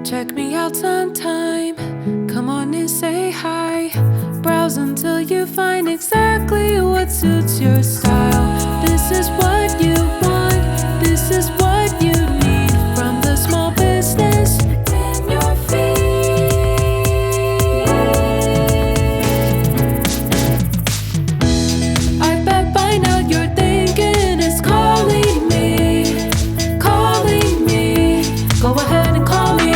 Check me out sometime. Come on and say hi. Browse until you find exactly what suits your style. This is what you want. This is what you need from the small business in your feet. I bet by now you're thinking it's calling me, calling me. Go ahead and call me.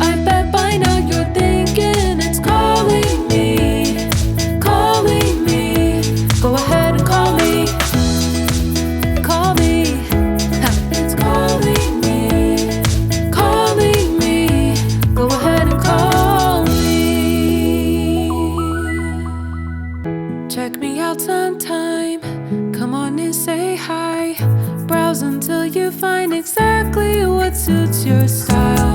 I bet by now you're thinking it's calling me, calling me. Go ahead and call me, call me. It's calling me, calling me. Go ahead and call me. Check me out sometime. Come on and say hi. Browse until you find exactly what suits your style.